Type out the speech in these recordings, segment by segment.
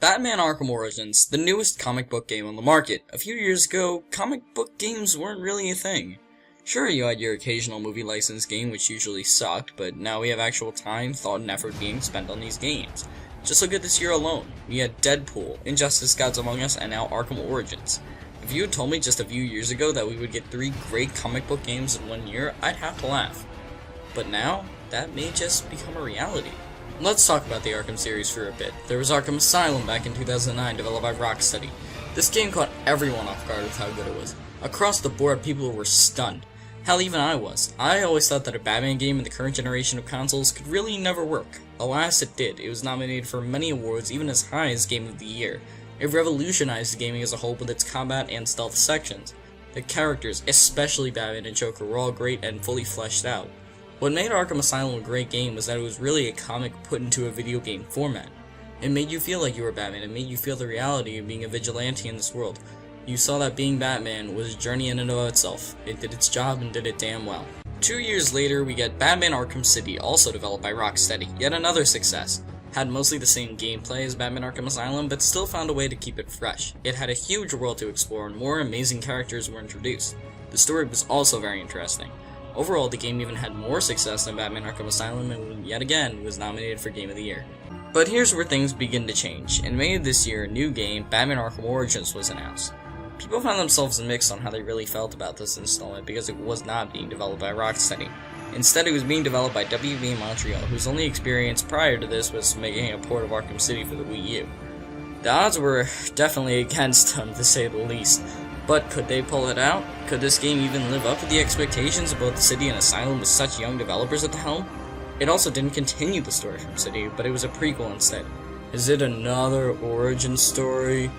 Batman Arkham Origins, the newest comic book game on the market. A few years ago, comic book games weren't really a thing. Sure, you had your occasional movie license game, which usually sucked, but now we have actual time, thought, and effort being spent on these games. Just look at this year alone. We had Deadpool, Injustice Gods Among Us, and now Arkham Origins. If you had told me just a few years ago that we would get 3 great comic book games in 1 year, I'd have to laugh. But now, that may just become a reality. Let's talk about the Arkham series for a bit. There was Arkham Asylum back in 2009, developed by Rocksteady. This game caught everyone off guard with how good it was. Across the board, people were stunned. Hell, even I was. I always thought that a Batman game in the current generation of consoles could really never work. Alas, it did. It was nominated for many awards, even as high as Game of the Year. It revolutionized gaming as a whole with its combat and stealth sections. The characters, especially Batman and Joker, were all great and fully fleshed out. What made Arkham Asylum a great game was that it was really a comic put into a video game format. It made you feel like you were Batman, it made you feel the reality of being a vigilante in this world. You saw that being Batman was a journey in and of itself. It did its job and did it damn well. 2 years later, we get Batman Arkham City, also developed by Rocksteady, yet another success. Had mostly the same gameplay as Batman Arkham Asylum, but still found a way to keep it fresh. It had a huge world to explore and more amazing characters were introduced. The story was also very interesting. Overall, the game even had more success than Batman Arkham Asylum and yet again was nominated for Game of the Year. But here's where things begin to change. In May of this year, a new game, Batman Arkham Origins, was announced. People found themselves mixed on how they really felt about this installment because it was not being developed by Rocksteady. Instead, it was being developed by WB Montreal, whose only experience prior to this was making a port of Arkham City for the Wii U. The odds were definitely against them, to say the least. But could they pull it out? Could this game even live up to the expectations of both City and Asylum with such young developers at the helm? It also didn't continue the story from City, but it was a prequel instead. Is it another origin story?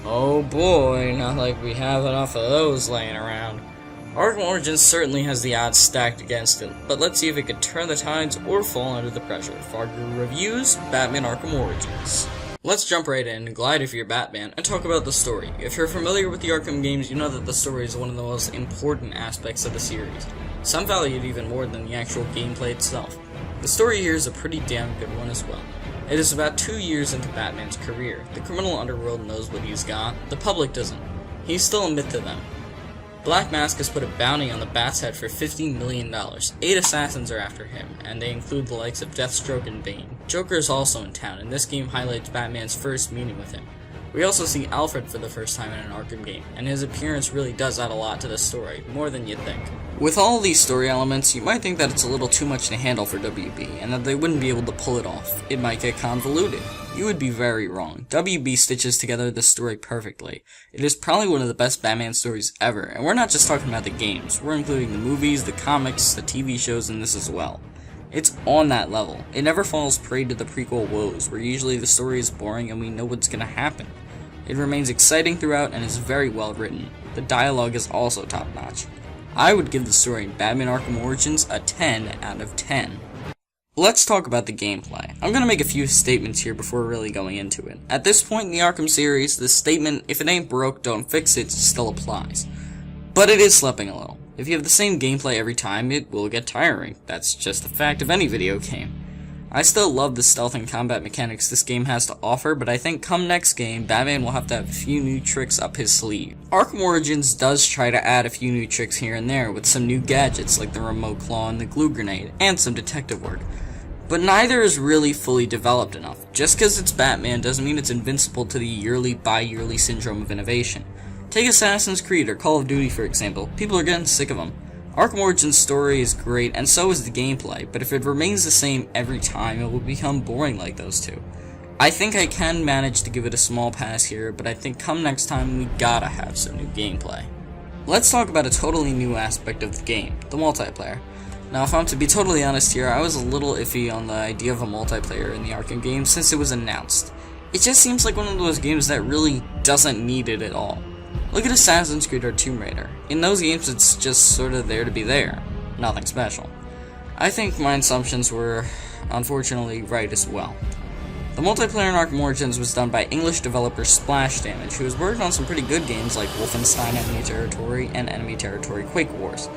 Oh boy, not like we have enough of those laying around. Arkham Origins certainly has the odds stacked against it, but let's see if it could turn the tides or fall under the pressure. Fargo Reviews-Batman Arkham Origins. Let's jump right in and glide if you're Batman and talk about the story. If you're familiar with the Arkham games, you know that the story is one of the most important aspects of the series. Some value it even more than the actual gameplay itself. The story here is a pretty damn good one as well. It is about 2 years into Batman's career. The criminal underworld knows what he's got, the public doesn't. He's still a myth to them. Black Mask has put a bounty on the Bat's head for $50 million. 8 assassins are after him, and they include the likes of Deathstroke and Bane. Joker is also in town, and this game highlights Batman's first meeting with him. We also see Alfred for the first time in an Arkham game, and his appearance really does add a lot to the story, more than you'd think. With all these story elements, you might think that it's a little too much to handle for WB, and that they wouldn't be able to pull it off. It might get convoluted. You would be very wrong. WB stitches together this story perfectly. It is probably one of the best Batman stories ever, and we're not just talking about the games, we're including the movies, the comics, the TV shows in this as well. It's on that level. It never falls prey to the prequel woes, where usually the story is boring and we know what's gonna happen. It remains exciting throughout and is very well written. The dialogue is also top notch. I would give the story in Batman Arkham Origins a 10 out of 10. Let's talk about the gameplay. I'm gonna make a few statements here before really going into it. At this point in the Arkham series, the statement, if it ain't broke, don't fix it, still applies. But it is slipping a little. If you have the same gameplay every time, it will get tiring. That's just a fact of any video game. I still love the stealth and combat mechanics this game has to offer, but I think come next game, Batman will have to have a few new tricks up his sleeve. Arkham Origins does try to add a few new tricks here and there, with some new gadgets like the remote claw and the glue grenade, and some detective work. But neither is really fully developed enough. Just because it's Batman doesn't mean it's invincible to the yearly bi-yearly syndrome of innovation. Take Assassin's Creed or Call of Duty for example, people are getting sick of them. Arkham Origins' story is great, and so is the gameplay, but if it remains the same every time, it will become boring like those two. I think I can manage to give it a small pass here, but I think come next time, we gotta have some new gameplay. Let's talk about a totally new aspect of the game, the multiplayer. Now, if I'm to be totally honest here, I was a little iffy on the idea of a multiplayer in the Arkham game since it was announced. It just seems like one of those games that really doesn't need it at all. Look at Assassin's Creed or Tomb Raider. In those games, it's just sort of there to be there. Nothing special. I think my assumptions were, unfortunately, right as well. The multiplayer in Arkham Origins was done by English developer Splash Damage, who has worked on some pretty good games like Wolfenstein Enemy Territory and Enemy Territory Quake Wars.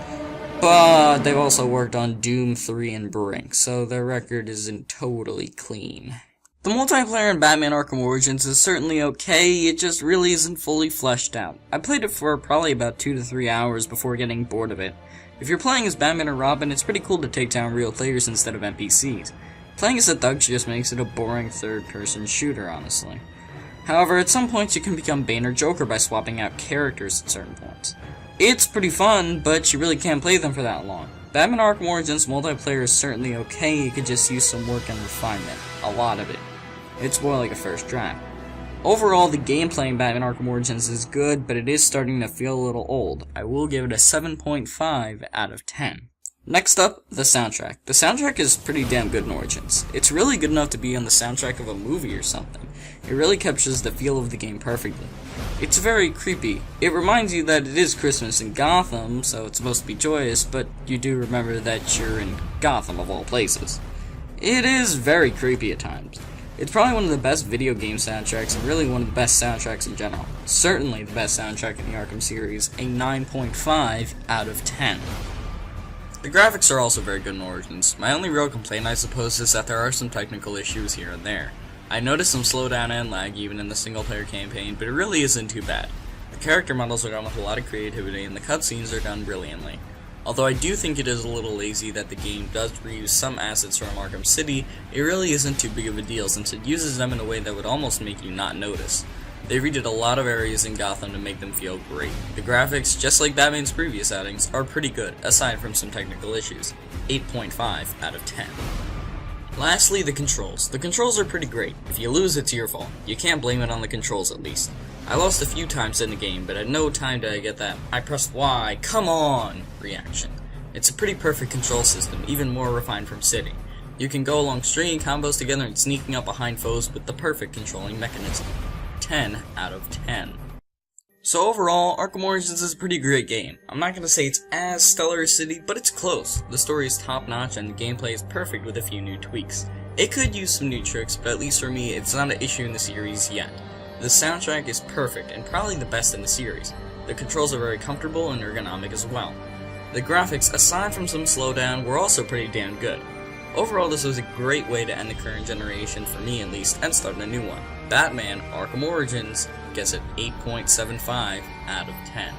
But they've also worked on Doom 3 and Brink, so their record isn't totally clean. The multiplayer in Batman Arkham Origins is certainly okay, it just really isn't fully fleshed out. I played it for probably about 2 to 3 hours before getting bored of it. If you're playing as Batman or Robin, it's pretty cool to take down real players instead of NPCs. Playing as a thug just makes it a boring third-person shooter, honestly. However, at some points you can become Bane or Joker by swapping out characters at certain points. It's pretty fun, but you really can't play them for that long. Batman Arkham Origins multiplayer is certainly okay, it could just use some work and refinement. A lot of it. It's more like a first draft. Overall, the gameplay in Batman Arkham Origins is good, but it is starting to feel a little old. I will give it a 7.5 out of 10. Next up, the soundtrack. The soundtrack is pretty damn good in Origins. It's really good enough to be on the soundtrack of a movie or something. It really captures the feel of the game perfectly. It's very creepy. It reminds you that it is Christmas in Gotham, so it's supposed to be joyous, but you do remember that you're in Gotham of all places. It is very creepy at times. It's probably one of the best video game soundtracks, and really one of the best soundtracks in general. Certainly the best soundtrack in the Arkham series, a 9.5 out of 10. The graphics are also very good in Origins. My only real complaint, I suppose, is that there are some technical issues here and there. I noticed some slowdown and lag even in the single-player campaign, but it really isn't too bad. The character models are done with a lot of creativity, and the cutscenes are done brilliantly. Although I do think it is a little lazy that the game does reuse some assets from Arkham City, it really isn't too big of a deal since it uses them in a way that would almost make you not notice. They redid a lot of areas in Gotham to make them feel great. The graphics, just like Batman's previous outings, are pretty good, aside from some technical issues. 8.5 out of 10. Lastly, the controls. The controls are pretty great. If you lose, it's your fault. You can't blame it on the controls at least. I lost a few times in the game, but at no time did I get that "I pressed Y, come on" reaction. It's a pretty perfect control system, even more refined from City. You can go along stringing combos together and sneaking up behind foes with the perfect controlling mechanism. 10 out of 10. So overall, Arkham Origins is a pretty great game. I'm not gonna say it's as stellar as City, but it's close. The story is top notch and the gameplay is perfect with a few new tweaks. It could use some new tricks, but at least for me, it's not an issue in the series yet. The soundtrack is perfect and probably the best in the series. The controls are very comfortable and ergonomic as well. The graphics, aside from some slowdown, were also pretty damn good. Overall, this was a great way to end the current generation, for me at least, and start a new one. Batman Arkham Origins gets an 8.75 out of 10.